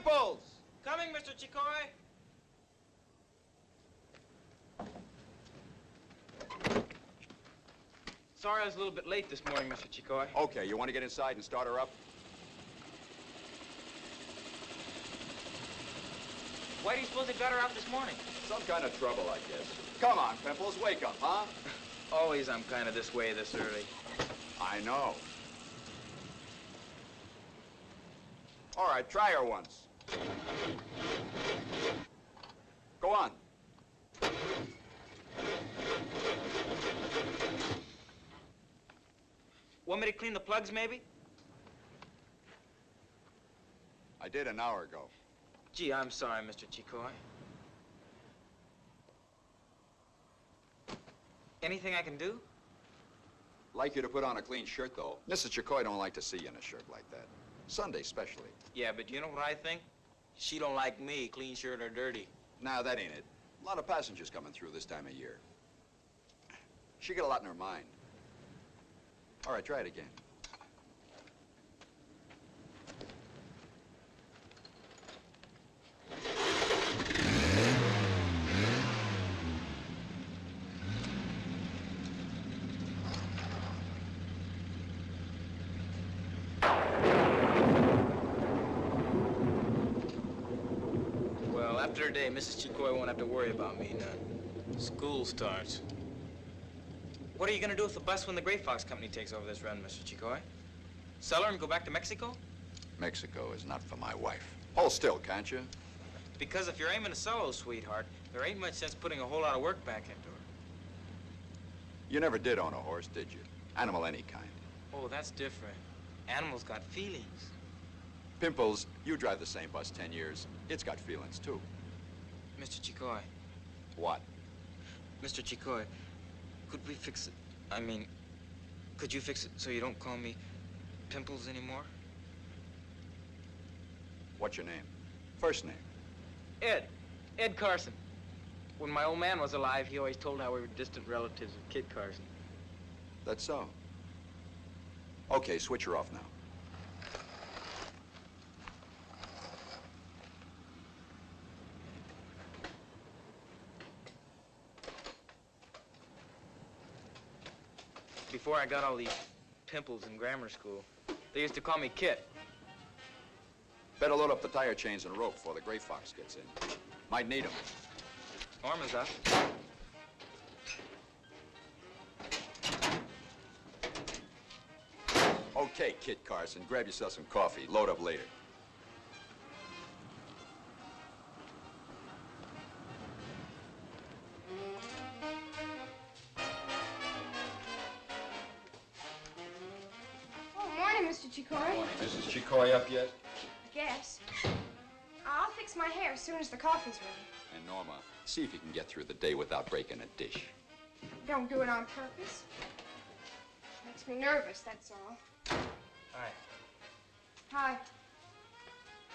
Pimples! Coming, Mr. Chicoy. Sorry I was a little bit late this morning, Mr. Chicoy. Okay, you want to get inside and start her up? Why do you suppose they got her out this morning? Some kind of trouble, I guess. Come on, Pimples, wake up, huh? Always I'm kind of this way this early. I know. All right, try her once. Go on. Want me to clean the plugs, maybe? I did an hour ago. Gee, I'm sorry, Mr. Chicoy. Anything I can do? Like you to put on a clean shirt, though. Mrs. Chicoy don't like to see you in a shirt like that. Sunday, especially. Yeah, but you know what I think? She don't like me, clean shirt or dirty. Nah, that ain't it. A lot of passengers coming through this time of year. She got a lot in her mind. All right, try it again. Well, after a day, Mrs. Chicoy won't have to worry about me none. School starts. What are you going to do with the bus when the Gray Fox Company takes over this run, Mr. Chicoy? Sell her and go back to Mexico? Mexico is not for my wife. Hold still, can't you? Because if you're aiming to sell her, sweetheart, there ain't much sense putting a whole lot of work back into her. You never did own a horse, did you? Animal any kind. Oh, that's different. Animals got feelings. Pimples, you drive the same bus 10 years. It's got feelings, too. Mr. Chicoy. What? Mr. Chicoy, could we fix it? I mean, could you fix it so you don't call me Pimples anymore? What's your name? First name? Ed. Ed Carson. When my old man was alive, he always told how we were distant relatives of Kit Carson. That's so. Okay, switch her off now. Before I got all these pimples in grammar school, they used to call me Kit. Better load up the tire chains and rope before the Gray Fox gets in. Might need them. Arm is up. Okay, Kit Carson, grab yourself some coffee. Load up later. Mr. Chicoy. Mrs. Chicoy up yet? I guess. I'll fix my hair as soon as the coffee's ready. And Norma, see if you can get through the day without breaking a dish. Don't do it on purpose. Makes me nervous, that's all. Hi. Hi.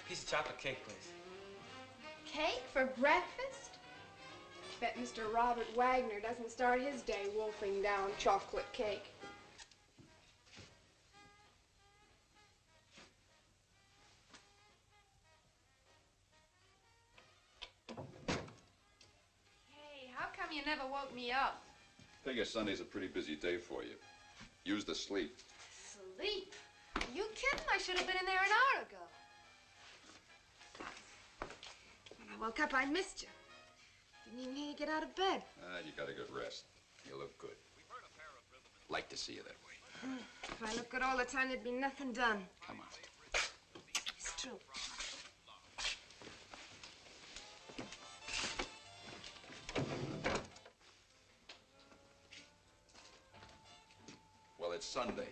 Piece of chocolate cake, please. Cake for breakfast? Bet Mr. Robert Wagner doesn't start his day wolfing down chocolate cake. You never woke me up. Figure Sunday's a pretty busy day for you. Use the sleep. Sleep? You kidding? I should have been in there an hour ago. When I woke up, I missed you. Didn't even hear you get out of bed. You got a good rest. You look good. Like to see you that way. If I look good all the time, there'd be nothing done. Come on. It's true. Well, it's Sunday,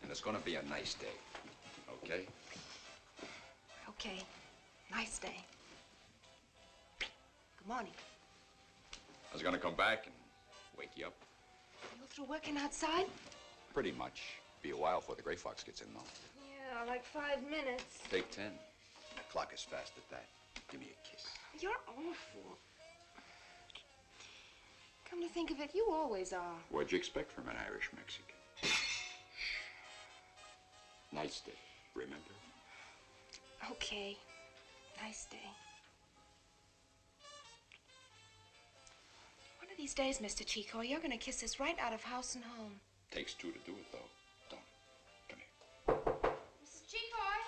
and it's going to be a nice day, okay? Okay. Nice day. Good morning. I was going to come back and wake you up. You through working outside? Pretty much. Be a while before the Gray Fox gets in, though. Yeah, like 5 minutes. Take 10. The clock is fast at that. Give me a kiss. You're awful. Come to think of it, you always are. What'd you expect from an Irish Mexican? Nice day, remember? Okay. Nice day. One of these days, Mr. Chico, you're gonna kiss us right out of house and home. Takes two to do it, though. Don't. Come here. Mrs. Chicoy?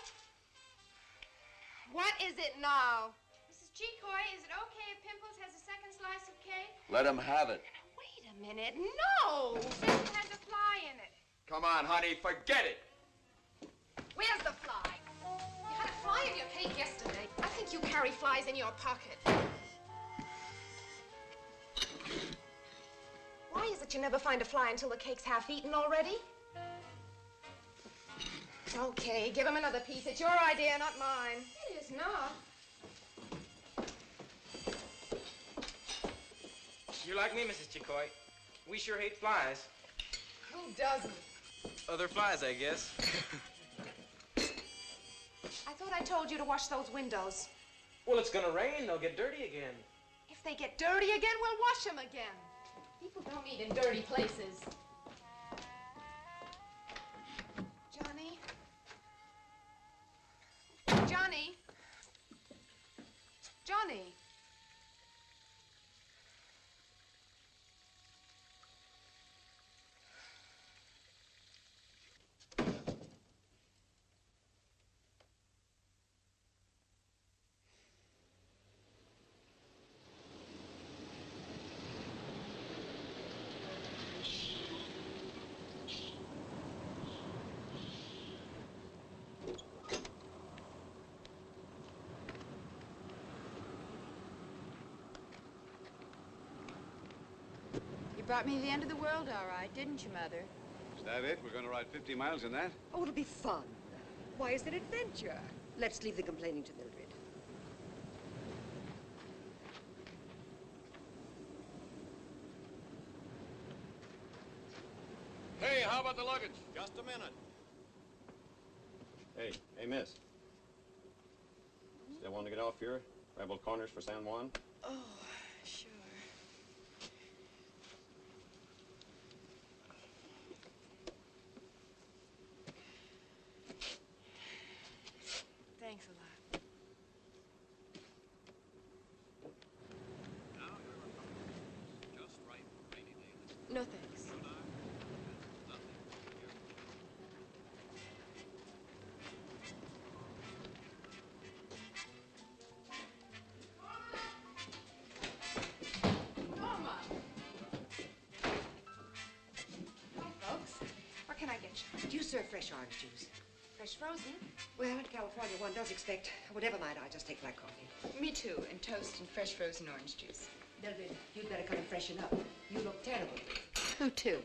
What is it now? Mrs. Chicoy, is it okay if Pimples has a second slice of cake? Let him have it. Wait a minute. No! Pimples has a fly in it. Come on, honey, forget it. Where's the fly? You had a fly in your cake yesterday. I think you carry flies in your pocket. Why is it you never find a fly until the cake's half eaten already? Okay, give him another piece. It's your idea, not mine. It is not. You're like me, Mrs. Chicoy. We sure hate flies. Who doesn't? Other flies, I guess. I thought I told you to wash those windows. Well, it's gonna rain. They'll get dirty again. If they get dirty again, we'll wash them again. People don't eat in dirty places. Johnny? Johnny? Johnny? You brought me to the end of the world, all right, didn't you, Mother? Is that it? We're going to ride 50 miles in that? Oh, it'll be fun. Why is it adventure? Let's leave the complaining to Mildred. Hey, how about the luggage? Just a minute. Hey, miss. Still want to get off here? Rebel Corners for San Juan? Oh, sure. Thanks a lot. Now you're just right for rainy days. No thanks. What can I get you? Do you serve fresh orange juice? Fresh frozen? Well, in California, one does expect, whatever might I just take black coffee. Me too, and toast and fresh frozen orange juice. Mildred, you'd better come and freshen up. You look terrible. Who to?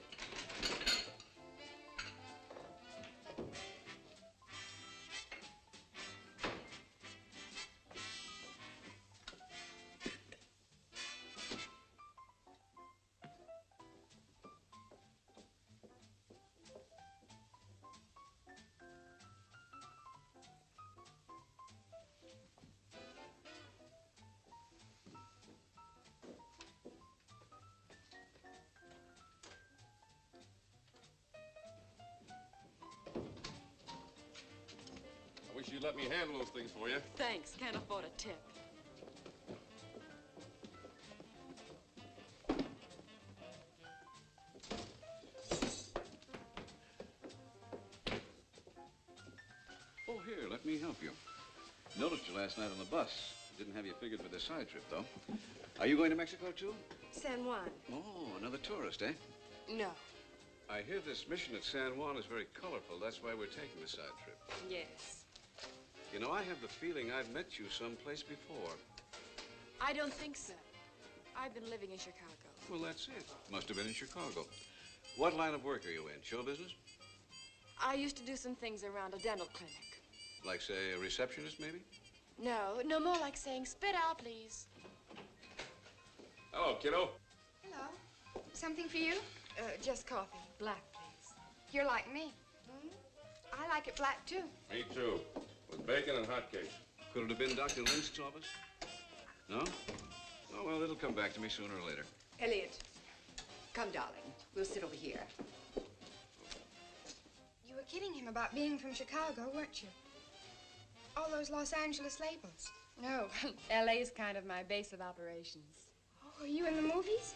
I wish you'd let me handle those things for you. Thanks, can't afford a tip. Oh, here, let me help you. Noticed you last night on the bus. Didn't have you figured for this side trip, though. Are you going to Mexico, too? San Juan. Oh, another tourist, eh? No. I hear this mission at San Juan is very colorful. That's why we're taking the side trip. Yes. You know, I have the feeling I've met you someplace before. I don't think so. I've been living in Chicago. Well, that's it. Must have been in Chicago. What line of work are you in? Show business? I used to do some things around a dental clinic. Like, say, a receptionist, maybe? No, more like saying, spit out, please. Hello, kiddo. Hello. Something for you? Just coffee. Black, please. You're like me. Hmm? I like it black, too. Me too. With bacon and hotcakes. Could it have been Dr. Linsk's office? No? Oh, well, it'll come back to me sooner or later. Elliot, come, darling. We'll sit over here. You were kidding him about being from Chicago, weren't you? all those Los Angeles labels? No, LA's kind of my base of operations. Oh, are you in the movies?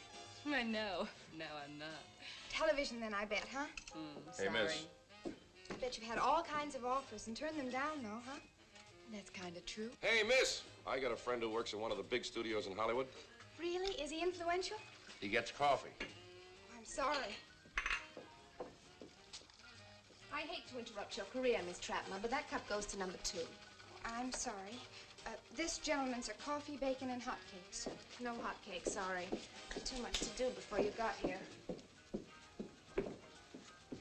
I know. No, I'm not. Television then, I bet, huh? Sorry. Hey, miss. I bet you've had all kinds of offers and turned them down, though, huh? That's kind of true. Hey, miss. I got a friend who works in one of the big studios in Hollywood. Really? Is he influential? He gets coffee. I'm sorry. I hate to interrupt your career, Miss Trapman, but that cup goes to number 2. I'm sorry. This gentleman's are coffee, bacon, and hotcakes. No hotcakes, sorry. Too much to do before you got here.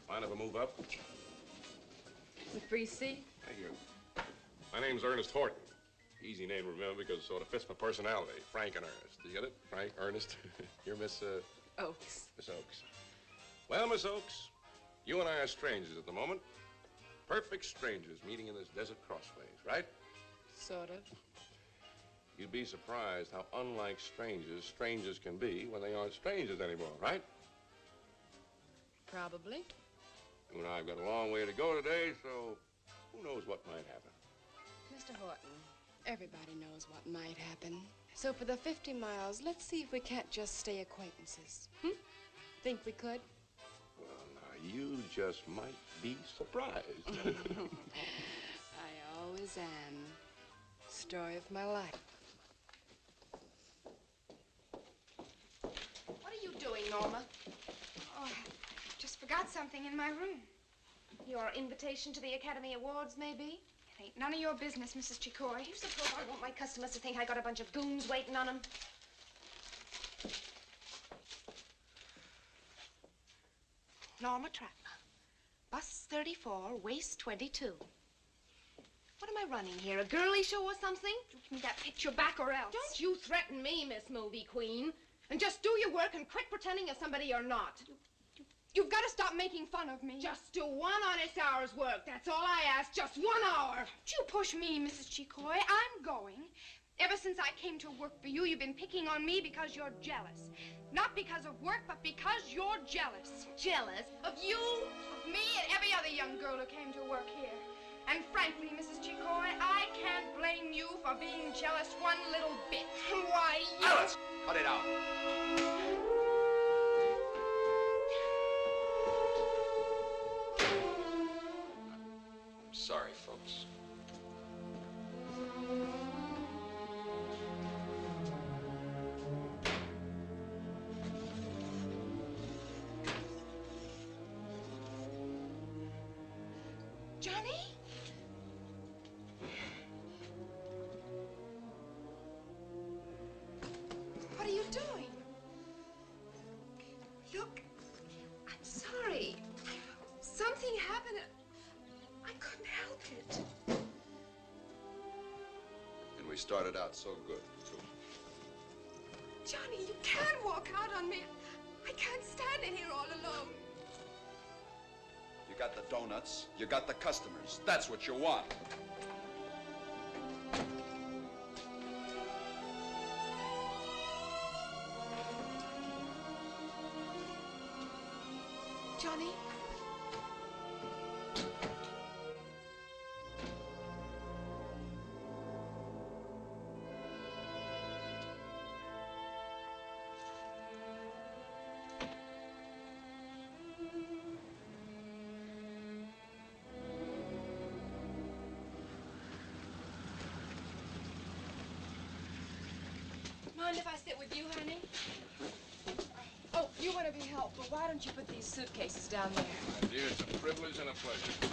Mind if I move up? The free seat? Thank you. My name's Ernest Horton. Easy name to remember because it sort of fits my personality. Frank and Ernest. Do you get it? Frank, Ernest. You're Miss, Oaks. Miss Oaks. Well, Miss Oaks, you and I are strangers at the moment. Perfect strangers meeting in this desert crossways, right? Sort of. You'd be surprised how unlike strangers can be when they aren't strangers anymore, right? Probably. You and I have got a long way to go today, so who knows what might happen. Mr. Horton, everybody knows what might happen. So for the 50 miles, let's see if we can't just stay acquaintances. Think we could? Well, now, you just might be surprised. I always am. Story of my life. What are you doing, Norma? Oh, I just forgot something in my room. Your invitation to the Academy Awards, maybe? It ain't none of your business, Mrs. Chicoy. You suppose I want my customers to think I got a bunch of goons waiting on them? Norma Trapman, bus 34, waist 22. What am I running here, a girly show or something? Give me that picture back or else. Don't you threaten me, Miss Movie Queen. And just do your work and quit pretending you're somebody you're not. You've got to stop making fun of me. Just do 1 honest hour's work. That's all I ask. Just 1 hour. Don't you push me, Mrs. Chicoy. I'm going. Ever since I came to work for you, you've been picking on me because you're jealous. Not because of work, but because you're jealous. Jealous of you? Of me and every other young girl who came to work here. And frankly, Mrs. Chicoy, I can't blame you for being jealous one little bit. Why, you... Alice, cut it out. I'm sorry, folks. Johnny? What are you doing? Look, I'm sorry. Something happened. I couldn't help it. And we started out so good, too. Johnny, you can't walk out on me. I can't stand it here all alone. You got the donuts, you got the customers. That's what you want. Johnny? Mind if I sit with you, honey? Oh, you want to be helpful. Why don't you put these suitcases down there? My dear, it's a privilege and a pleasure.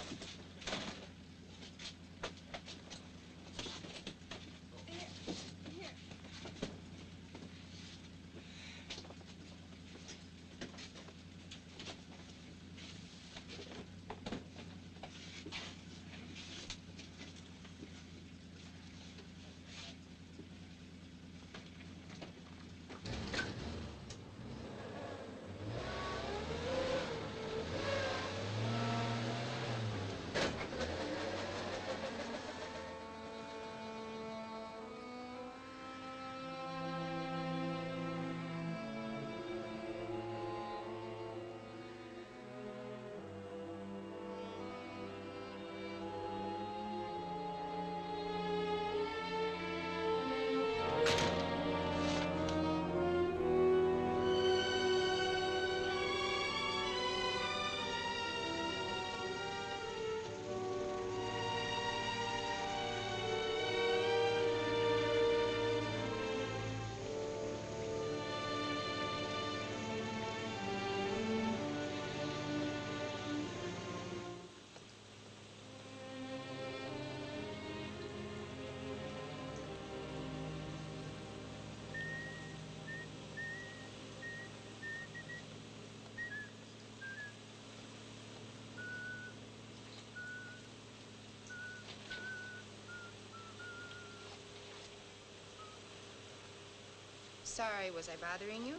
Sorry, was I bothering you?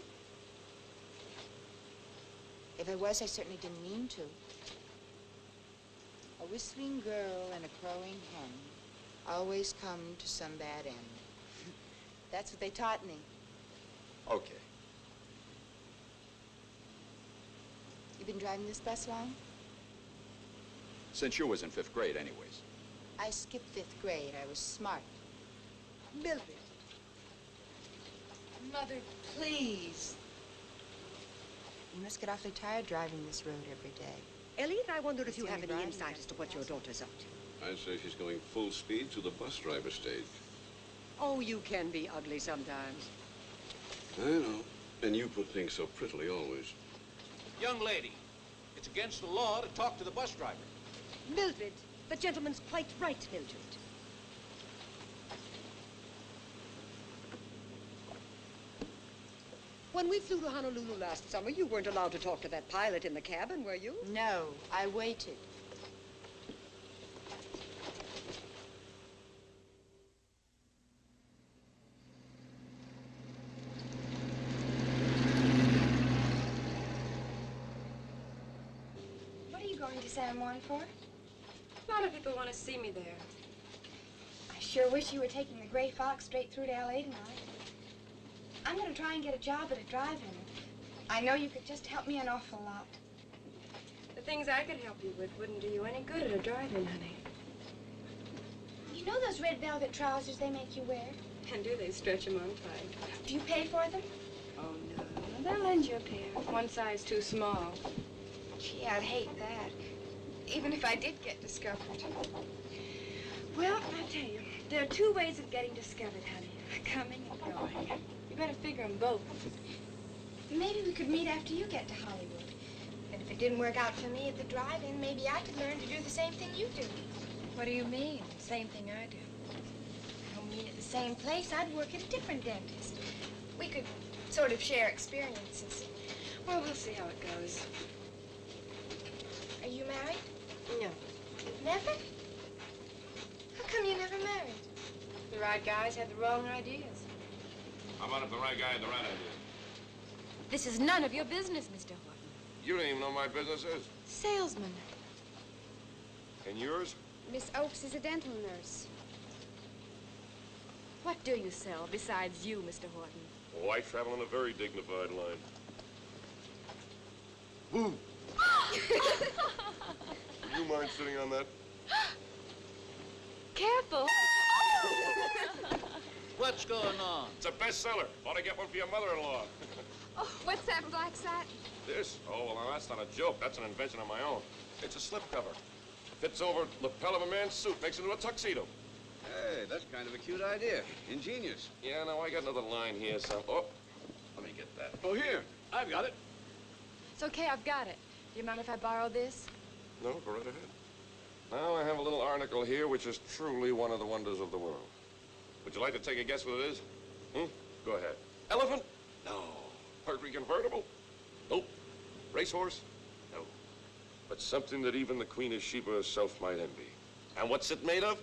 If I was, I certainly didn't mean to. A whistling girl and a crowing hen always come to some bad end. That's what they taught me. Okay. You been driving this bus long? Since you was in 5th grade anyways. I skipped 5th grade. I was smart. Mildred. Mother, please. You must get awfully tired driving this road every day. Elliot, I wonder if It's you the have only any bride insight you as to what your daughter's up to. I'd say she's going full speed to the bus driver stage. Oh, you can be ugly sometimes. I know. And you put things so prettily always. Young lady, it's against the law to talk to the bus driver. Mildred, the gentleman's quite right, Mildred. When we flew to Honolulu last summer, you weren't allowed to talk to that pilot in the cabin, were you? No, I waited. What are you going to San Juan for? A lot of people want to see me there. I sure wish you were taking the Gray Fox straight through to L.A. tonight. I'm going to try and get a job at a drive-in. I know you could just help me an awful lot. The things I could help you with wouldn't do you any good at a drive-in, honey. You know those red velvet trousers they make you wear? And do they stretch them on tight? Do you pay for them? Oh, no. They'll lend you a pair. One size too small. Gee, I'd hate that. Even if I did get discovered. Well, I tell you, there are two ways of getting discovered, honey. Coming and going. You better figure them both. Maybe we could meet after you get to Hollywood. And if it didn't work out for me at the drive-in, maybe I could learn to do the same thing you do. What do you mean? Same thing I do. I don't mean at the same place. I'd work at a different dentist. We could sort of share experiences. Well, we'll see how it goes. Are you married? No. Never? How come you never married? The right guys had the wrong ideas. How about if the right guy had the right idea? This is none of your business, Mr. Horton. You don't even know my business is. Salesman. And yours? Miss Oakes is a dental nurse. What do you sell besides you, Mr. Horton? Oh, I travel on a very dignified line. Woo! Would you mind sitting on that? Careful. What's going on? It's a bestseller. Ought to get one for your mother-in-law. Oh, what's that black satin? This? Oh, well, now, that's not a joke. That's an invention of my own. It's a slipcover. Fits over the lapel of a man's suit, makes it into a tuxedo. Hey, that's kind of a cute idea. Ingenious. Yeah, no, I got another line here, so... Oh, let me get that. Oh, here. I've got it. It's okay, I've got it. Do you mind if I borrow this? No, go right ahead. Now, I have a little article here which is truly one of the wonders of the world. Would you like to take a guess what it is? Go ahead. Elephant? No. Mercury convertible? Nope. Racehorse? No. But something that even the Queen of Sheba herself might envy. And what's it made of?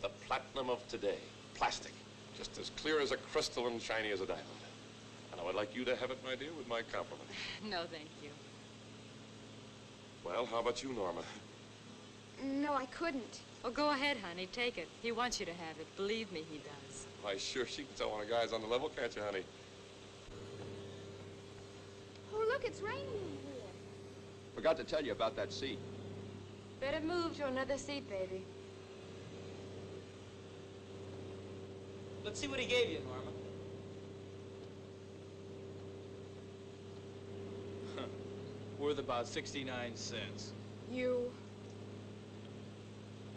The platinum of today. Plastic. Just as clear as a crystal and shiny as a diamond. And I would like you to have it, my dear, with my compliment. No, thank you. Well, how about you, Norma? No, I couldn't. Well, go ahead, honey. Take it. He wants you to have it. Believe me, he does. Why, sure, she can tell when a guy's on the level, can't you, honey? Oh, look, it's raining in here. Forgot to tell you about that seat. Better move to another seat, baby. Let's see what he gave you, Norma. Worth about 69 cents. You...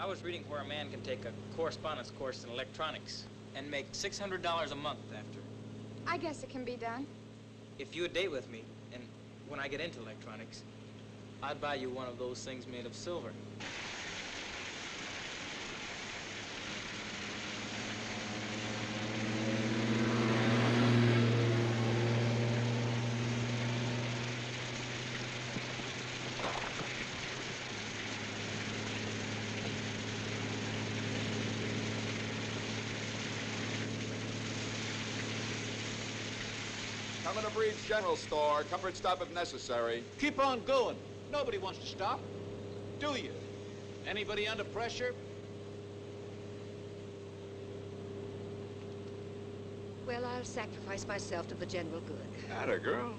I was reading where a man can take a correspondence course in electronics and make $600 a month after. I guess it can be done. If you would date with me, and when I get into electronics, I'd buy you one of those things made of silver. Coming to Breed's General Store. Comfort stop if necessary. Keep on going. Nobody wants to stop. Do you? Anybody under pressure? Well, I'll sacrifice myself to the general good. Atta girl.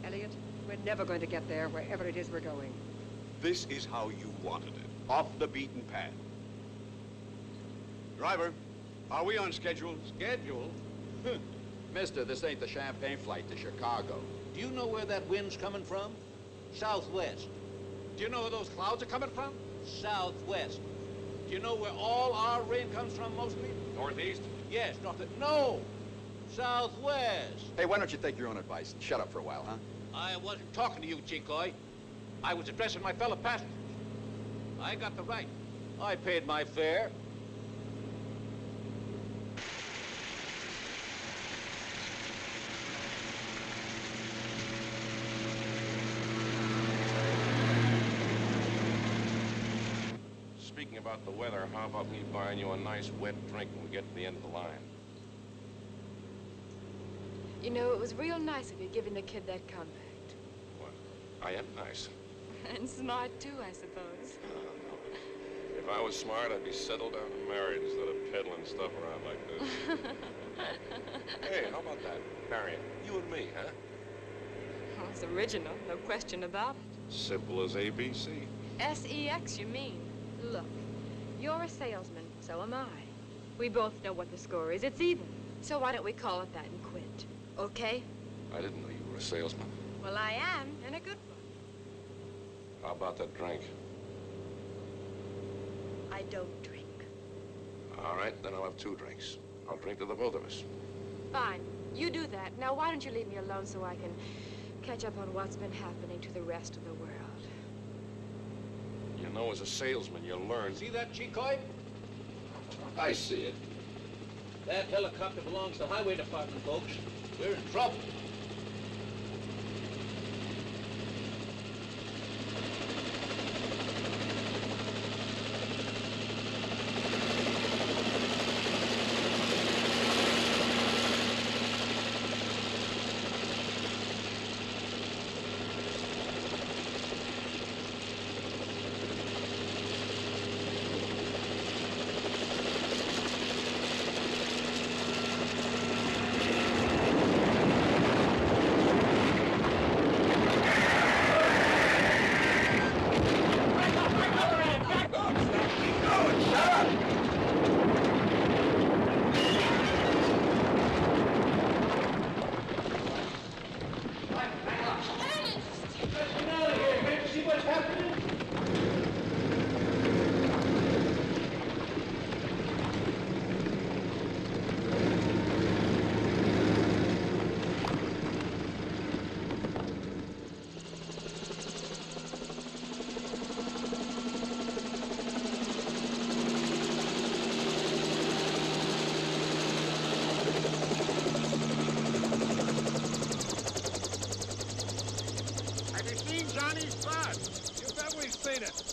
Elliot, we're never going to get there wherever it is we're going. This is how you wanted it. Off the beaten path. Driver, are we on schedule? Schedule? Mister, this ain't the Champagne flight to Chicago. Do you know where that wind's coming from? Southwest. Do you know where those clouds are coming from? Southwest. Do you know where all our rain comes from mostly? Northeast? Yes, north. No! Southwest. Hey, why don't you take your own advice and shut up for a while, huh? I wasn't talking to you, Chicoy. I was addressing my fellow passengers. I got the right. I paid my fare. Speaking about the weather, how about me buying you a nice wet drink when we get to the end of the line? You know, it was real nice of you giving the kid that compact. What? I am nice. And smart, too, I suppose. If I was smart, I'd be settled down and married instead of peddling stuff around like this. Hey, how about that? Marion, you and me, huh? Oh, it's original, no question about it. Simple as ABC. S-E-X, you mean? Look, you're a salesman, so am I. We both know what the score is. It's even. So why don't we call it that and quit? Okay? I didn't know you were a salesman. Well, I am, and a good one. How about that drink? I don't drink. All right, then I'll have 2 drinks. I'll drink to the both of us. Fine. You do that. Now, why don't you leave me alone so I can catch up on what's been happening to the rest of the world? You know, as a salesman, you learn. See that, Chicoy? I see it. That helicopter belongs to the highway department, folks. We're in trouble.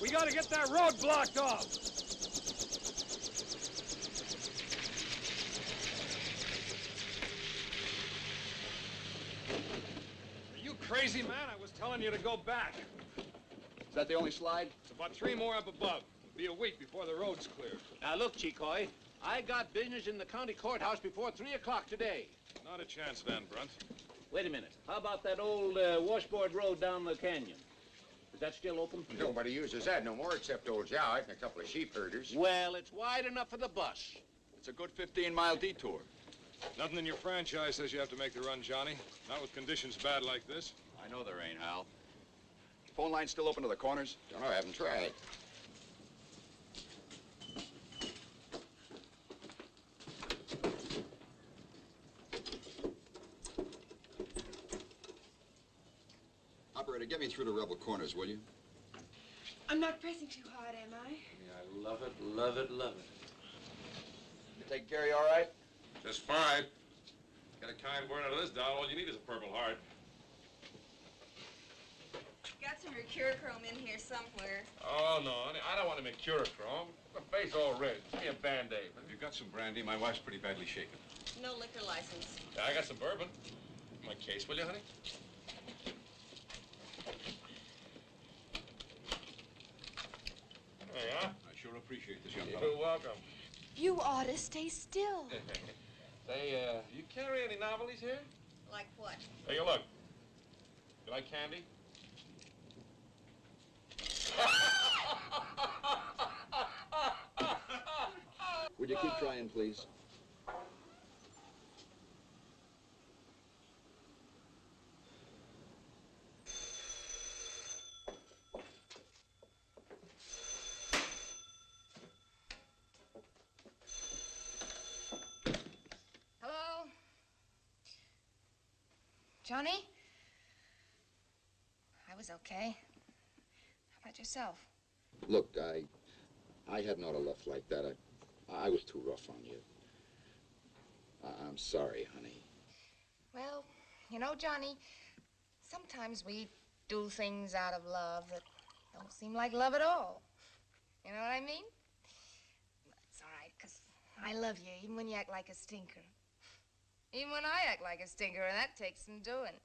We gotta get that road blocked off. Are you crazy, man? I was telling you to go back. Is that the only slide? It's about 3 more up above. It'll be a week before the road's cleared. Now, look, Chicoy, I got business in the county courthouse before 3 o'clock today. Not a chance then, Brunt. Wait a minute. How about that old washboard road down the canyon? Is that still open? Nobody uses that no more except old Joan and a couple of sheep herders. Well, it's wide enough for the bus. It's a good 15-mile detour. Nothing in your franchise says you have to make the run, Johnny. Not with conditions bad like this. I know there ain't, Hal. Phone line still open to the corners? Don't know, I haven't tried. Operator, get me through to Rebel Corners, will you? I'm not pressing too hard, am I? Yeah, I love it, love it, love it. You take Gary all right? Just fine. Get a kind word out of this doll, all you need is a Purple Heart. Got some mercurochrome in here somewhere. Oh, no, honey, I don't want to make mercurochrome. My face all red. Give me a Band-Aid. Have you got some brandy? My wife's pretty badly shaken. No liquor license. Yeah, I got some bourbon. My case, will you, honey? There you are. I sure appreciate this, young You're fellow. welcome. You ought to stay still. Say, you carry any novelties here? Like what? Take a look. You like candy? Would you keep trying, please? Hello? Johnny? I was okay. How about yourself? Look, I hadn't ought to left like that. I was too rough on you. I'm sorry, honey. Well, you know, Johnny, sometimes we do things out of love that don't seem like love at all. You know what I mean? It's all right, 'cause I love you, even when you act like a stinker. Even when I act like a stinker, and that takes some doing.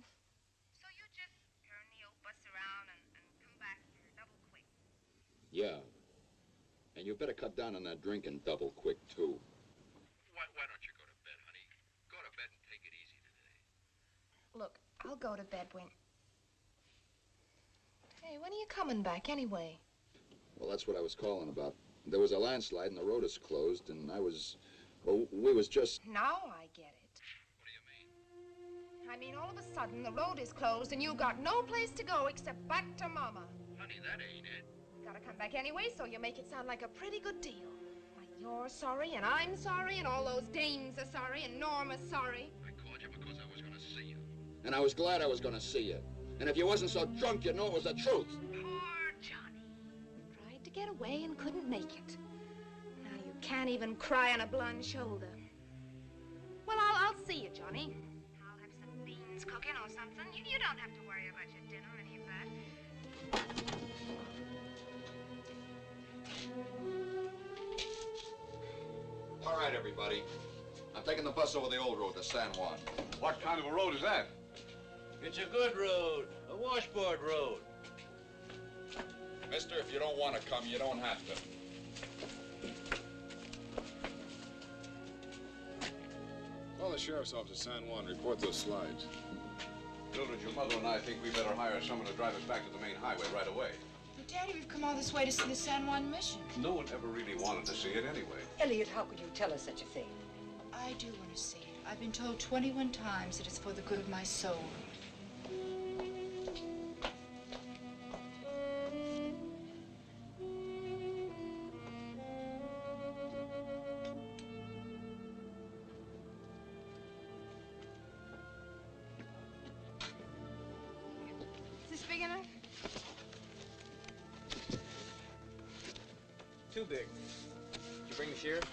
So you just turn the old bus around and come back here double quick. Yeah. And you better cut down on that drinking double quick, too. Why don't you go to bed, honey? Go to bed and take it easy today. Look, I'll go to bed when... Hey, when are you coming back, anyway? Well, that's what I was calling about. There was a landslide and the road is closed, and well, we was just... Now I get it. What do you mean? I mean, all of a sudden, the road is closed and you got no place to go except back to Mama. Honey, that ain't it. Gotta come back anyway, so you make it sound like a pretty good deal. Like you're sorry, and I'm sorry, and all those dames are sorry, and Norma's sorry. I called you because I was going to see you. And I was glad I was going to see you. And if you wasn't so drunk, you'd know it was the truth. Poor Johnny. Tried to get away and couldn't make it. Now you can't even cry on a blonde shoulder. Well, I'll see you, Johnny. I'll have some beans cooking or something. You don't have to worry about your dinner or any of that. All right, everybody. I'm taking the bus over the old road to San Juan. What kind of a road is that? It's a good road, a washboard road. Mister, if you don't want to come, you don't have to. Call the sheriff's office at San Juan. Report those slides. Mildred, your mother and I think we better hire someone to drive us back to the main highway right away. But, Daddy, we've come all this way to see the San Juan mission. No one ever really wanted to see it anyway. Elliot, how could you tell us such a thing? I do want to see it. I've been told 21 times that it's for the good of my soul. Is this big enough? Too big. Did you bring the sheriff?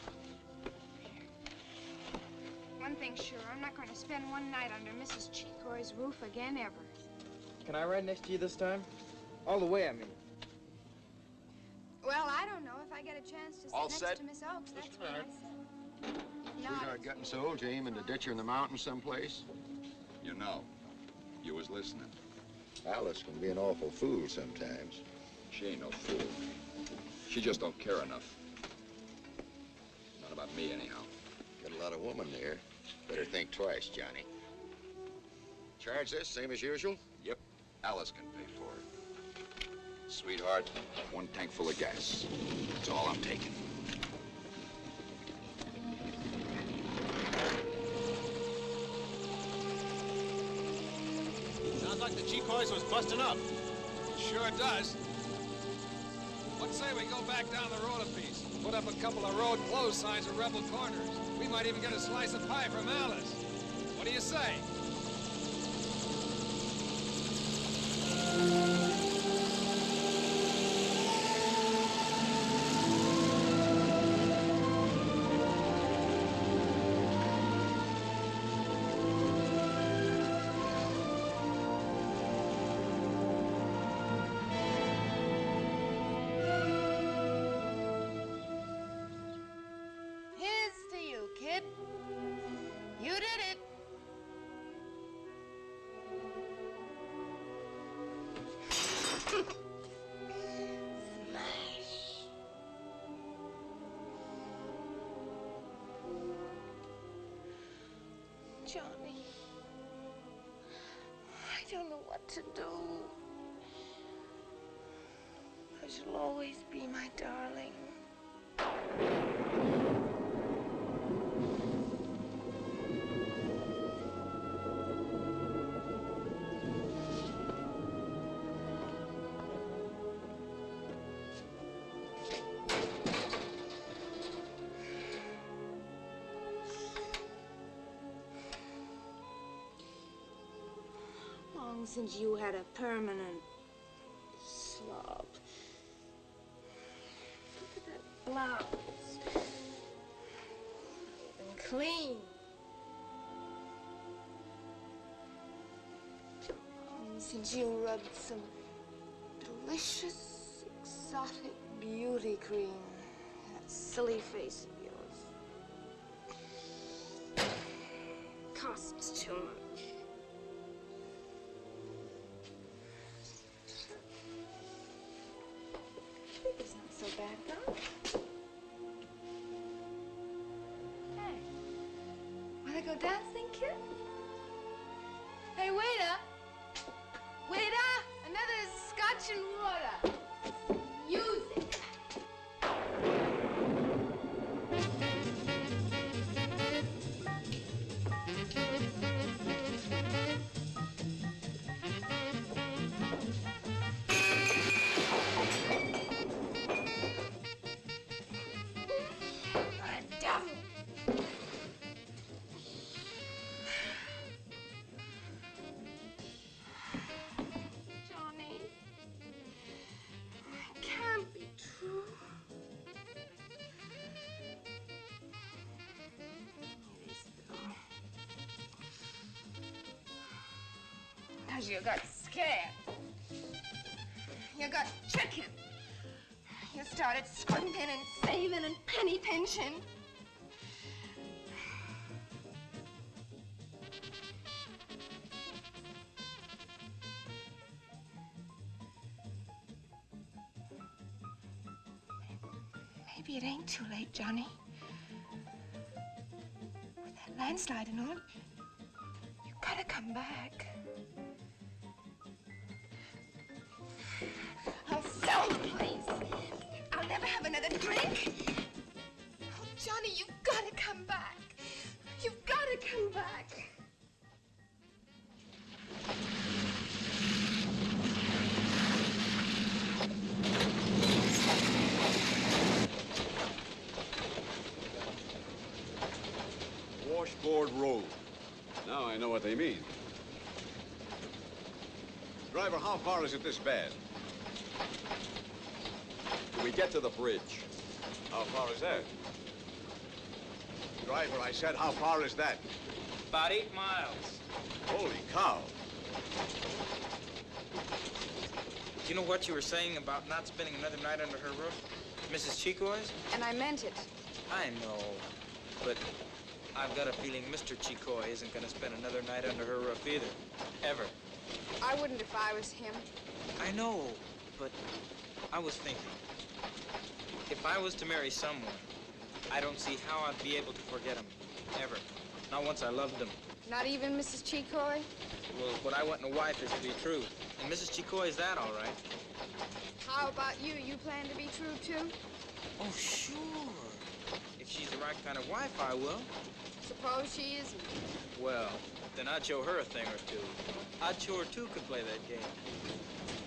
One thing's sure, I'm not going to spend one night under Mrs. Chicoy's roof again ever. Can I ride next to you this time? All the way, I mean. Well, I don't know. If I get a chance to sit All next set? to Miss Oakes, that's what I said. Sweetheart getting so old, you aiming to ditch her in the mountains someplace? You know. You was listening. Alice can be an awful fool sometimes. She ain't no fool. She just don't care enough. Not about me, anyhow. Got a lot of woman there. Better think twice, Johnny. Charge this, same as usual? Yep. Alice can pay for it. Sweetheart, one tank full of gas. That's all I'm taking. Sounds like the Chicoys was busting up. Sure does. What say we go back down the road a piece? Put up a couple of road closed signs at Rebel Corners. We might even get a slice of pie from Alice. What do you say? Johnny. I don't know what to do. But you'll always be my darling. Long since you had a permanent slob. Look at that blouse. And clean. Long since you rubbed some delicious, exotic beauty cream in that silly face of yours. Costs too much. It's not so bad, though. Hey, wanna go dancing, kid? Hey, waiter! Waiter! Another scotch and water. Music. You got scared. You got chicken. You started squinting and saving and penny pinching. Maybe it ain't too late, Johnny. With that landslide and all, you gotta come back. I'll sell the place. I'll never have another drink. Oh, Johnny, you've got to come back. You've got to come back. Washboard Road. Now I know what they mean. Driver, how far is it this bad? Till we get to the bridge. How far is that? Driver, I said, how far is that? About 8 miles. Holy cow. Do you know what you were saying about not spending another night under her roof? Mrs. Chico's? And I meant it. I know, but I've got a feeling Mr. Chicoy isn't going to spend another night under her roof either. Ever. I wouldn't if I was him. I know, but I was thinking. If I was to marry someone, I don't see how I'd be able to forget him. Ever. Not once I loved him. Not even Mrs. Chicoy? Well, what I want in a wife is to be true. And Mrs. Chicoy is that, all right. How about you? You plan to be true, too? Oh, sure. If she's the right kind of wife, I will. Suppose she isn't. Well, then I'd show her a thing or two. I'd show her two could play that game.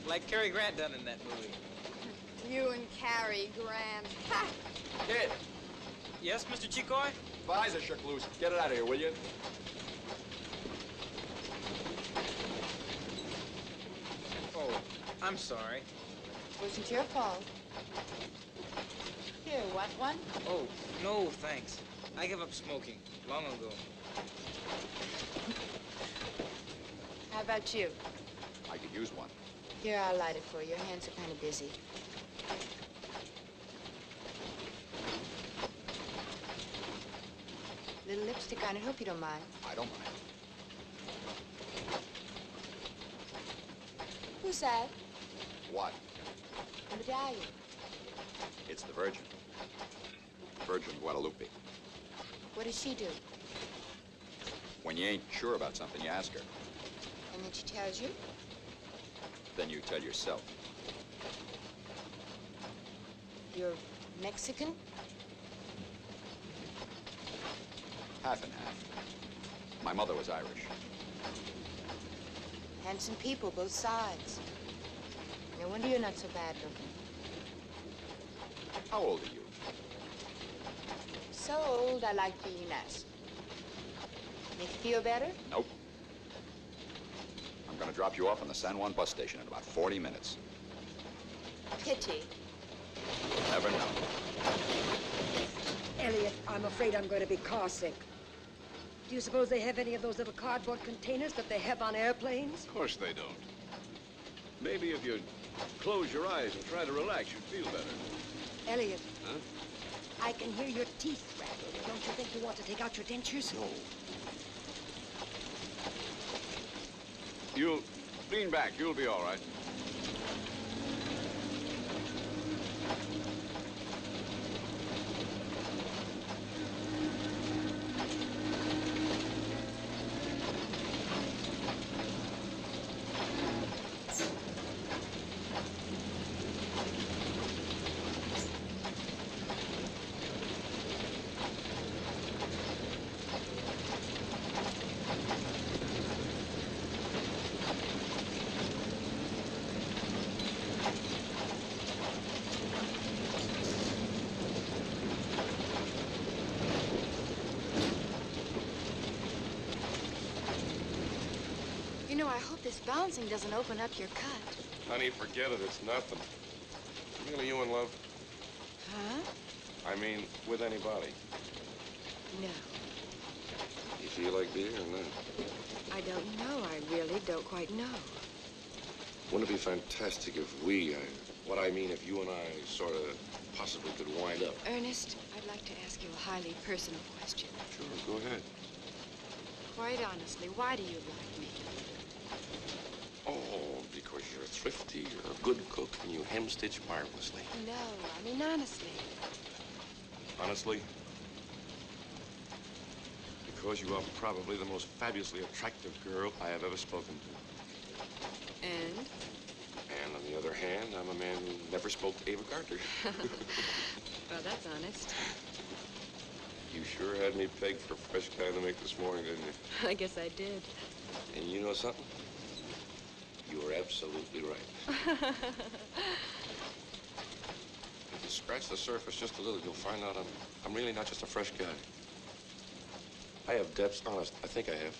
Like Cary Grant done in that movie. You and Cary Grant. Ha! Kid! Yes, Mr. Chicoy? Visor shook loose. Get it out of here, will you? Oh, I'm sorry. Wasn't your fault. Here, want one? Oh, no, thanks. I gave up smoking long ago. How about you? I could use one. Here, I'll light it for you. Your hands are kind of busy. Little lipstick on it. Hope you don't mind. I don't mind. Who's that? What? The medallion. It's the Virgin. Virgin Guadalupe. What does she do? When you ain't sure about something, you ask her. And then she tells you? Then you tell yourself. You're Mexican? Half and half. My mother was Irish. Handsome people, both sides. No wonder you're not so bad looking. How old are you? So old, I like being asked. Make you feel better? Nope. I'm gonna drop you off on the San Juan bus station in about 40 minutes. Pity. You'll never know. Elliot, I'm afraid I'm going to be car sick. Do you suppose they have any of those little cardboard containers that they have on airplanes? Of course they don't. Maybe if you close your eyes and try to relax, you'd feel better. Elliot. Huh? I can hear your teeth rattle. Don't you think you want to take out your dentures? No. You lean back. You'll be all right. You know, I hope this bouncing doesn't open up your cut. Honey, forget it. It's nothing. Really, you in love? Huh? I mean, with anybody. No. You feel like beer or not? I don't know. I really don't quite know. Wouldn't it be fantastic if we, what I mean, if you and I sort of possibly could wind up? Ernest, I'd like to ask you a highly personal question. Sure, go ahead. Quite honestly, why do you like me? Oh, because you're thrifty, you're a good cook, and you hem-stitch marvelously. No, I mean honestly. Honestly? Because you are probably the most fabulously attractive girl I have ever spoken to. And? And on the other hand, I'm a man who never spoke to Ava Gardner. Well, that's honest. You sure had me pegged for a fresh guy to make this morning, didn't you? I guess I did. And you know something? You were absolutely right. If you scratch the surface just a little, you'll find out I'm really not just a fresh guy. I have depths, honest. I think I have.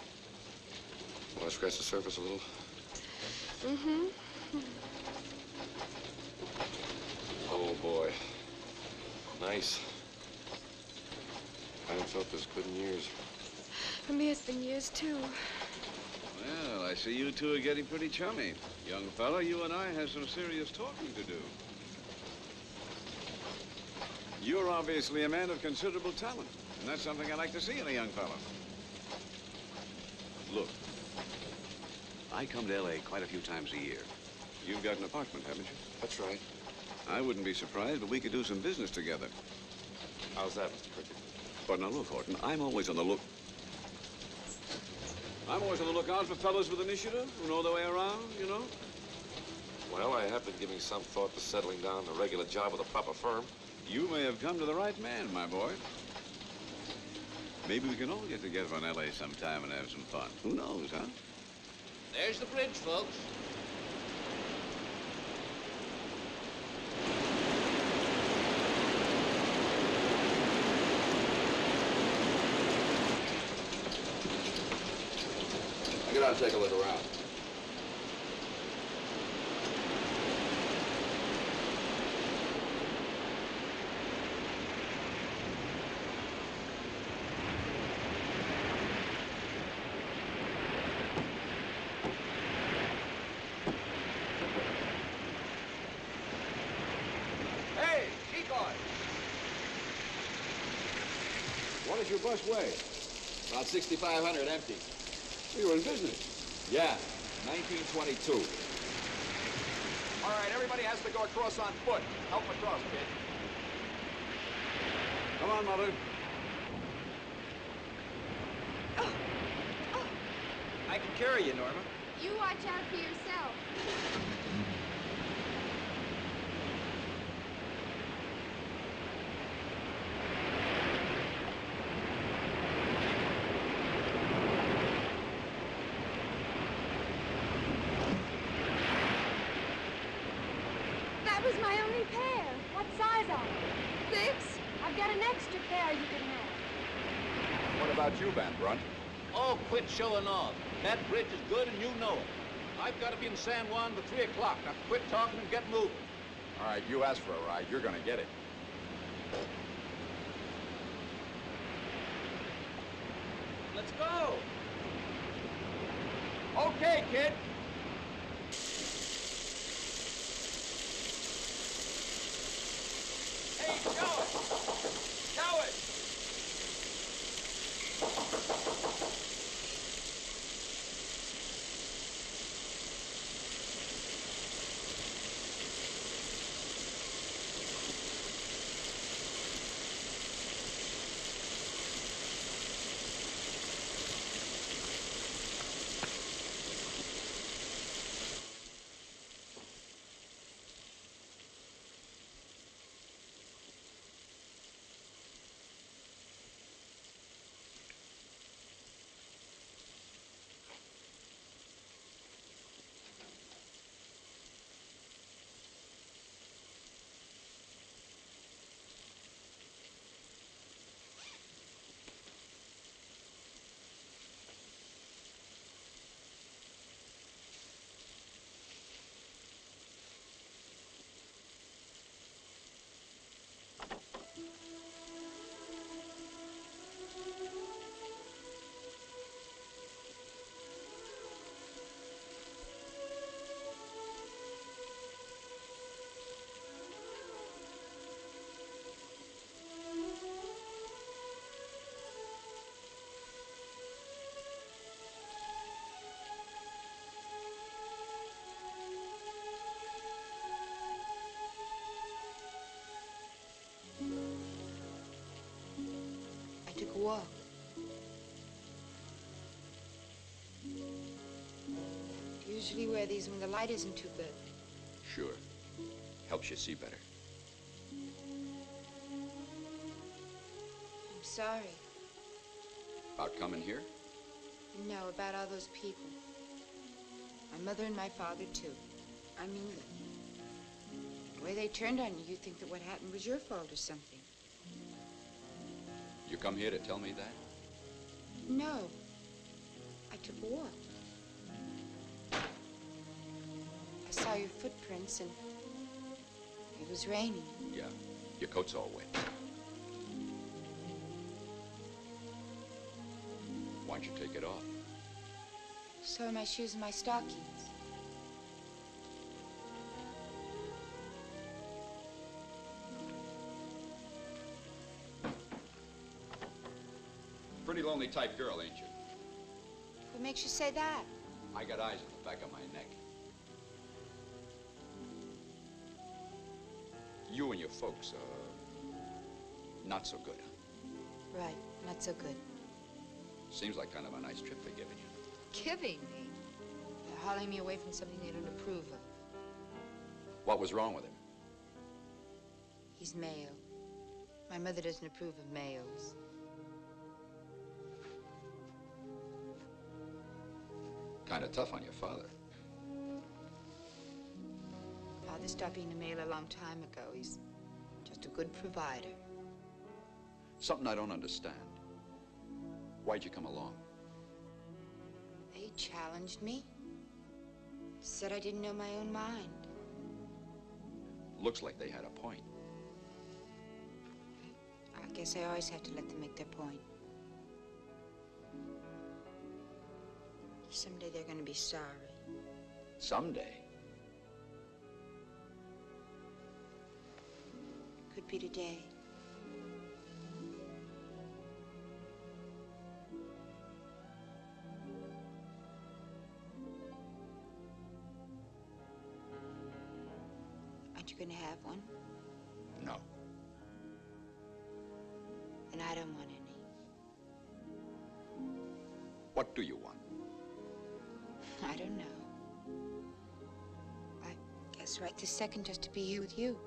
Want to scratch the surface a little? Mm-hmm. Oh, boy. Nice. I haven't felt this good in years. For me, it's been years, too. Well, I see you two are getting pretty chummy. Young fella, you and I have some serious talking to do. You're obviously a man of considerable talent, and that's something I like to see in a young fella. Look, I come to L.A. quite a few times a year. You've got an apartment, haven't you? That's right. I wouldn't be surprised, but we could do some business together. How's that, Mr. Pritchard? But now look, Horton, I'm always on the lookout for fellows with initiative who know their way around, you know? Well, I have been giving some thought to settling down to a regular job with a proper firm. You may have come to the right man, my boy. Maybe we can all get together in L.A. sometime and have some fun. Who knows, huh? There's the bridge, folks. Get out and take a look around. Hey, decoy! What does your bus weigh? About 6,500 empty. You were in business? Yeah, 1922. All right, everybody has to go across on foot. Help across, kid. Come on, Mother. care of you, Norma. You watch out for yourself. That was my only pair. What size are they? 6? I've got an extra pair you can have. What about you, Van Brunt? Oh, quit showing off. That bridge is good and you know it. I've got to be in San Juan by 3 o'clock. Now quit talking and get moving. All right, you asked for a ride. You're gonna get it. Let's go. Okay, kid. Hey, show it. Show it. Took a walk. Usually wear these when the light isn't too good. Sure. Helps you see better. I'm sorry. About coming here? No, about all those people. My mother and my father, too. I mean, the way they turned on you, you'd think that what happened was your fault or something. You come here to tell me that? No. I took a walk. I saw your footprints and it was raining. Yeah. Your coat's all wet. Why don't you take it off? So are my shoes and my stockings. Pretty lonely type girl, ain't you? What makes you say that? I got eyes on the back of my neck. You and your folks, not so good, huh? Right, not so good. Seems like kind of a nice trip they're giving you. Giving me? They're hauling me away from something they don't approve of. What was wrong with him? He's male. My mother doesn't approve of males. Kind of tough on your father. Father stopped being a male a long time ago. He's just a good provider. Something I don't understand. Why'd you come along? They challenged me. Said I didn't know my own mind. Looks like they had a point. I guess I always have to let them make their point. Someday they're going to be sorry. Someday? Could be today. Aren't you going to have one? No. And I don't want any. What do you want? I don't know. I guess right this second just to be here with you.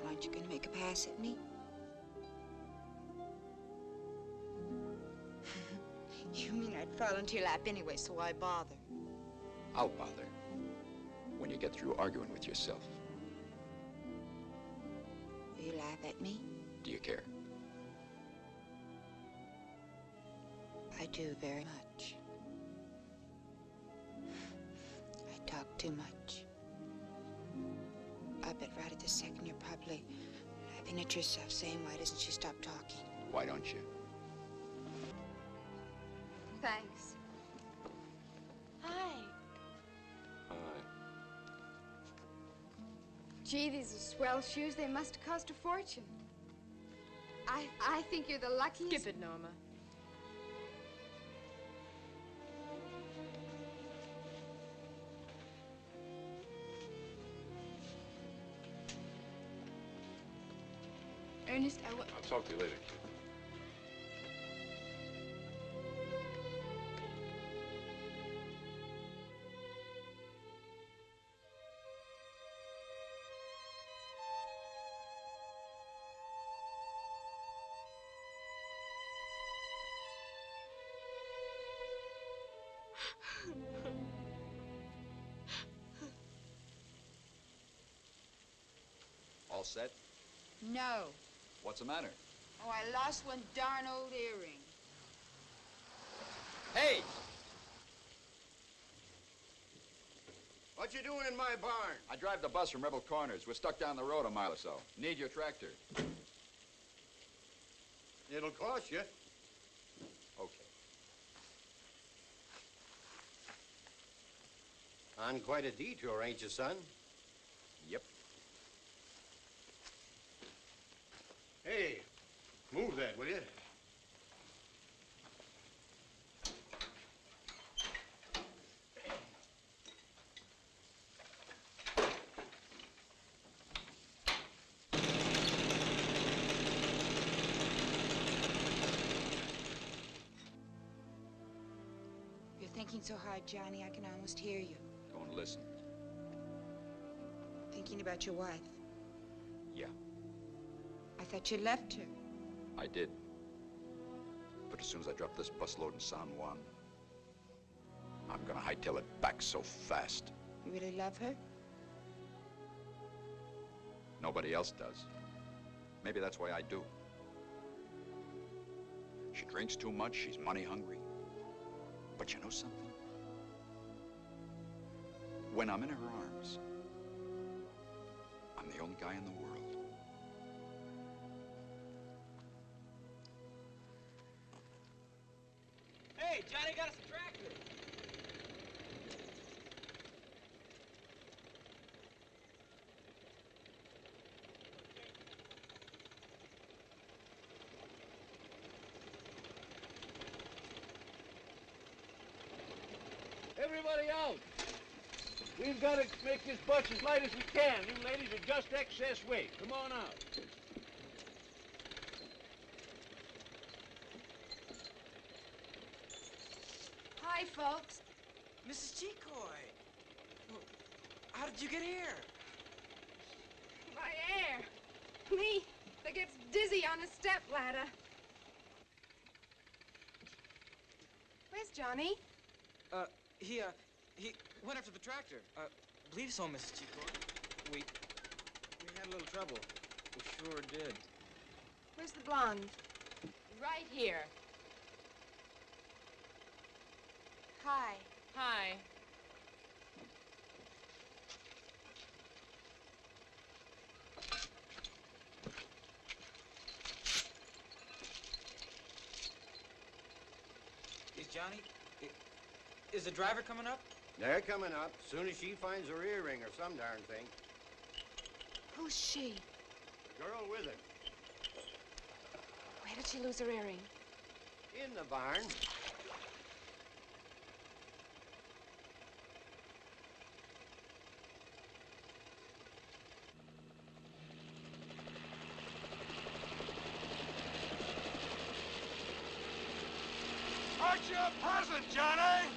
Aren't you going to make a pass at me? You mean I'd fall into your lap anyway, so why bother? I'll bother when you get through arguing with yourself. Will you laugh at me? Do you care? I do very much. I talk too much. I bet right at this second you're probably laughing at yourself, saying, why doesn't she stop talking? Why don't you? Thanks. Hi. Hi. Gee, these are swell shoes. They must have cost a fortune. I think you're the luckiest. Skip it, Norma. Ernest, I'll talk to you later, kid. All set? No. What's the matter? Oh, I lost one darn old earring. Hey! What you doing in my barn? I drive the bus from Rebel Corners. We're stuck down the road a mile or so. Need your tractor. It'll cost you. Okay. On quite a detour, ain't you, son? Yep. Hey, move that, will you? You're thinking so hard, Johnny, I can almost hear you. Go and listen. Thinking about your wife. Yeah, I thought you left her. I did. But as soon as I drop this busload in San Juan, I'm gonna hightail it back so fast. You really love her? Nobody else does. Maybe that's why I do. She drinks too much, she's money hungry. But you know something? When I'm in her arms, I'm the only guy in the world. Hey, Johnny got us a tractor. Everybody out. We've got to make this bus as light as we can. You ladies are just excess weight. Come on out. Hi, folks. Mrs. Chicoy. How did you get here? By air. Me, that gets dizzy on a stepladder. Where's Johnny? He went after the tractor. Believe so, Mrs. Chicoy. We had a little trouble. We sure did. Where's the blonde? Right here. Hi. Hi. Is Johnny... Is the driver coming up? They're coming up as soon as she finds her earring or some darn thing. Who's she? The girl with her. Where did she lose her earring? In the barn. What's your present, Johnny?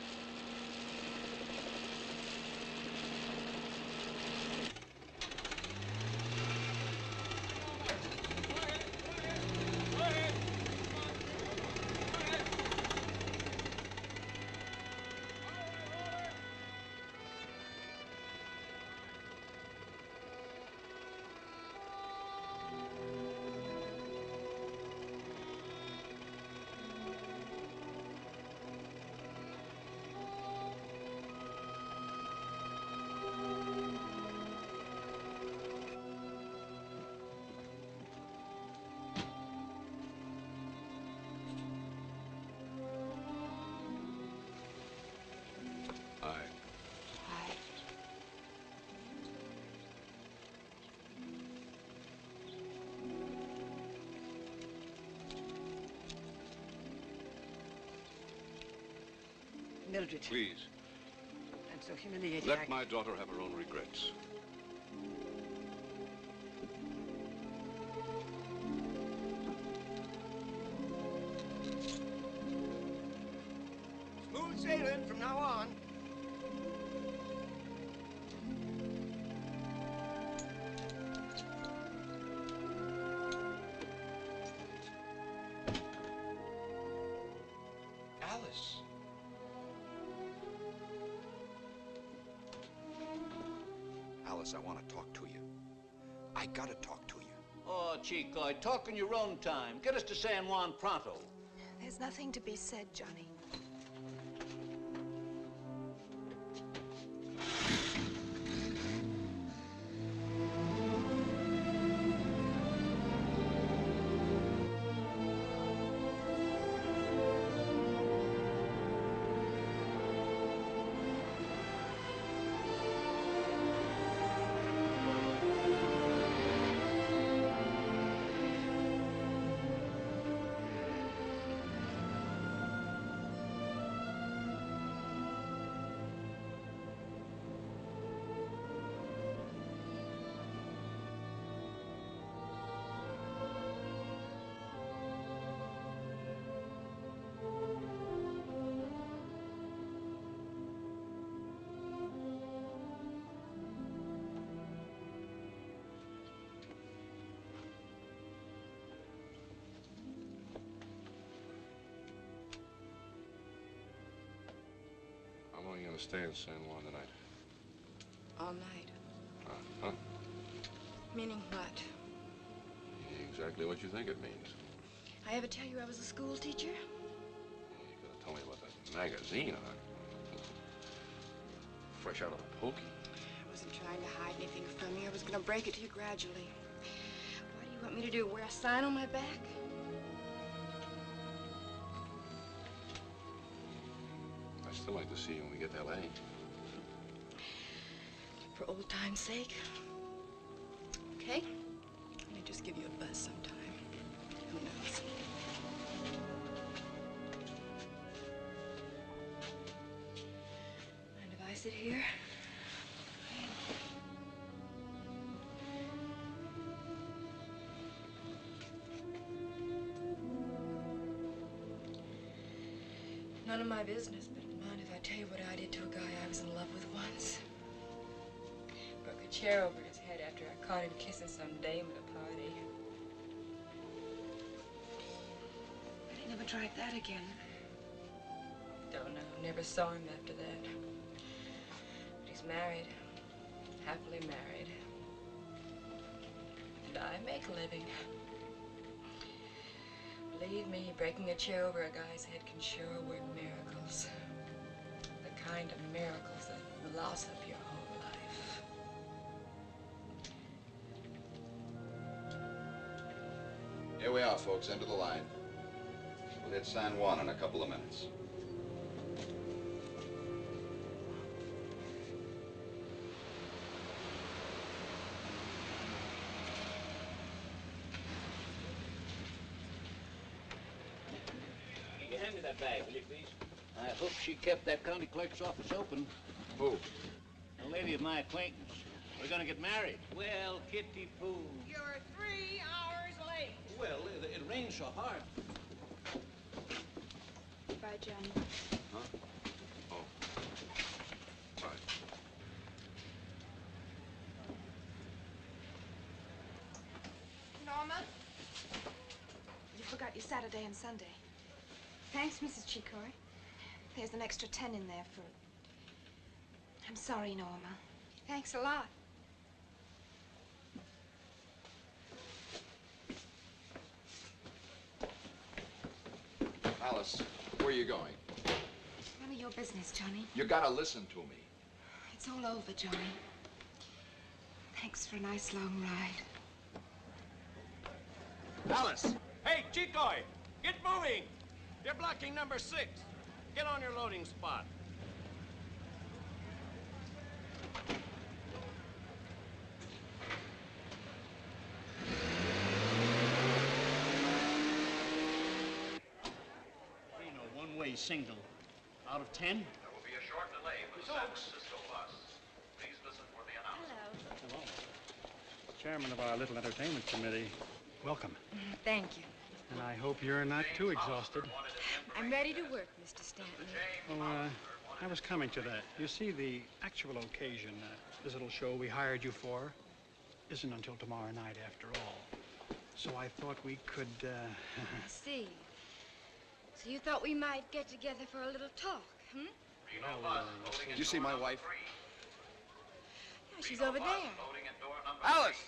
Mildred. Please, I'm so humiliated. let my daughter have her own regrets. Smooth sailing from now on. Alice. Alice, I want to talk to you. I gotta talk to you. Oh, Chico, talk in your own time. Get us to San Juan pronto. There's nothing to be said, Johnny. How long are you going to stay in San Juan tonight? All night. Huh? Meaning what? Exactly what you think it means. I ever tell you I was a school teacher? You could have told me about that magazine. Fresh out of the pokey. I wasn't trying to hide anything from you. I was going to break it to you gradually. What do you want me to do, wear a sign on my back? I'd still like to see you when we get to L.A. For old time's sake. Okay? Let me just give you a buzz sometime. Who knows? Mind if I sit here? None of my business, but mind if I tell you what I did to a guy I was in love with once? Broke a chair over his head after I caught him kissing some dame at a party. But he never tried that again. Don't know. Never saw him after that. But he's married. Happily married. And I make a living. Believe me, breaking a chair over a guy's head can sure work miracles. The kind of miracles that will last up your whole life. Here we are, folks, end of the line. We'll hit San Juan in a couple of minutes. You hand me that bag, will you, please? I hope she kept that county clerk's office open. Who? A lady of my acquaintance. We're gonna get married. Well, Kitty Pooh. You're 3 hours late. Well, it rained so hard. Bye, Johnny. Huh? Oh. Right. Norma? You forgot your Saturday and Sunday. Thanks, Mrs. Chicory. There's an extra 10 in there for... I'm sorry, Norma. Thanks a lot. Alice, where are you going? None of your business, Johnny. You gotta listen to me. It's all over, Johnny. Thanks for a nice long ride. Alice! Hey, Chicoy! Get moving! They're blocking number 6. Get on your loading spot. One-way single. Out of 10? There will be a short delay for the San Francisco bus. Please listen for the announcement. Hello. Chairman of our little entertainment committee. Welcome. Thank you. And I hope you're not too exhausted. I'm ready to work, Mr. Stanton. Oh, I was coming to that. You see, the actual occasion, this little show we hired you for, isn't until tomorrow night after all. So I thought we could, I see. So you thought we might get together for a little talk, hmm? Did you see my wife? Yeah, she's over there. Alice!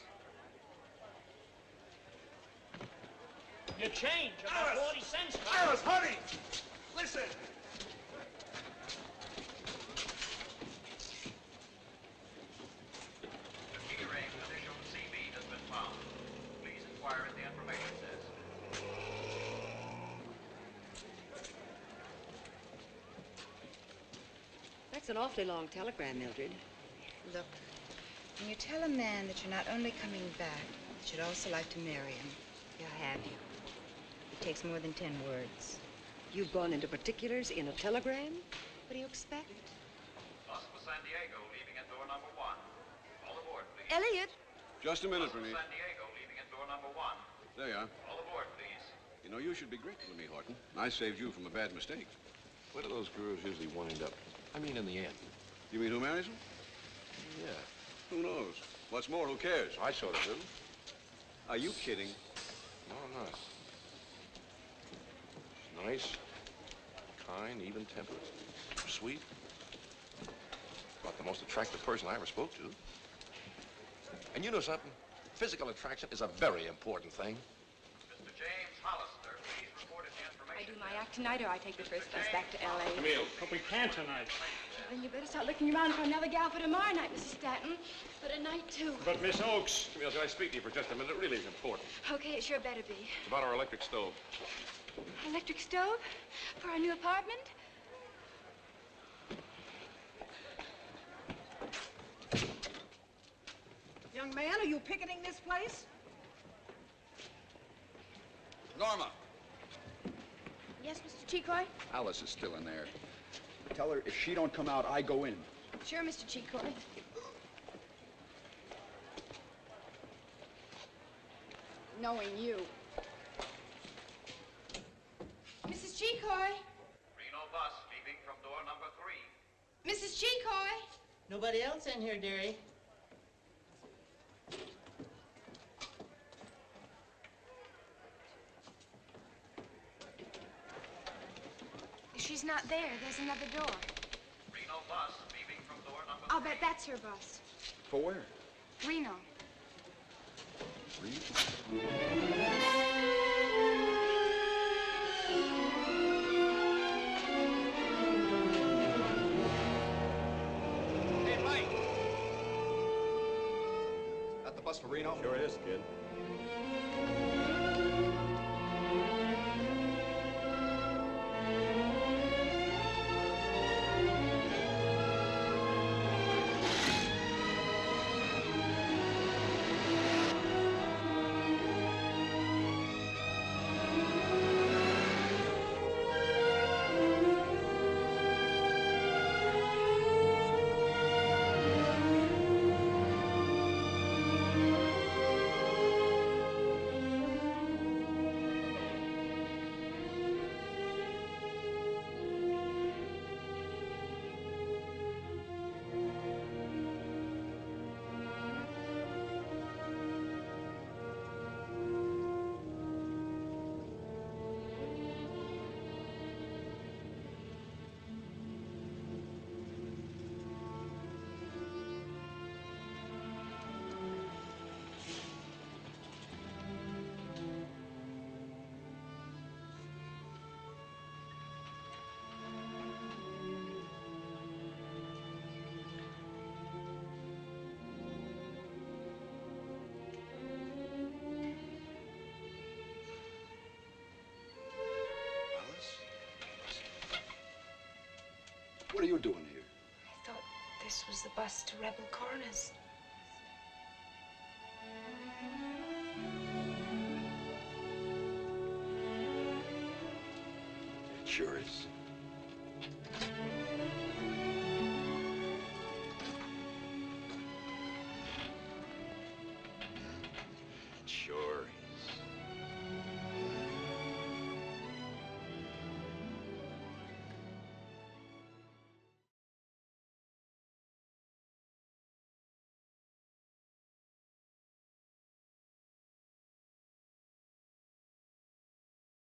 Your change, about 40 cents. Alice, honey! Listen! The key ring initial CB has been found. Please inquire at the information desk. That's an awfully long telegram, Mildred. Look, when you tell a man that you're not only coming back, but you'd also like to marry him, he'll have you. It takes more than 10 words. You've gone into particulars in a telegram? What do you expect? Bus for San Diego, leaving at door number 1. All aboard, please. Elliot! Just a minute, Bus for Bernice. San Diego, leaving at door number 1. There you are. All aboard, please. You know, you should be grateful to me, Horton. I saved you from a bad mistake. Where do those girls usually wind up? I mean, in the end. You mean who marries them? Yeah. Who knows? What's more, who cares? I sort of do. Are you kidding? No, I'm not. She's nice, kind, even-tempered, sweet. About the most attractive person I ever spoke to. And you know something? Physical attraction is a very important thing. Mr. James Hollister, please report at the I information do my act tonight, or I take the first bus back to L.A. Camille, hope we can tonight. Then you better start looking around for another gal for tomorrow night, Mrs. Stanton. But at night, too. But Miss Oakes. Camille, can I speak to you for just a minute? It really is important. Okay, it sure better be. It's about our electric stove. Electric stove? For our new apartment? Young man, are you picketing this place? Norma! Yes, Mr. Chicory? Alice is still in there. Tell her if she don't come out, I go in. Sure, Mr. Chicory. Knowing you. Mrs. Chicory? Reno bus, leaving from door number 3. Mrs. Chicory? Nobody else in here, dearie. If she's not there, there's another door. Reno bus, leaving from door number 3. I'll bet that's her bus. For where? Reno. Hey, Mike! At the bus for Reno? Sure it is, kid. What are you doing here? I thought this was the bus to Rebel Corners. It sure is.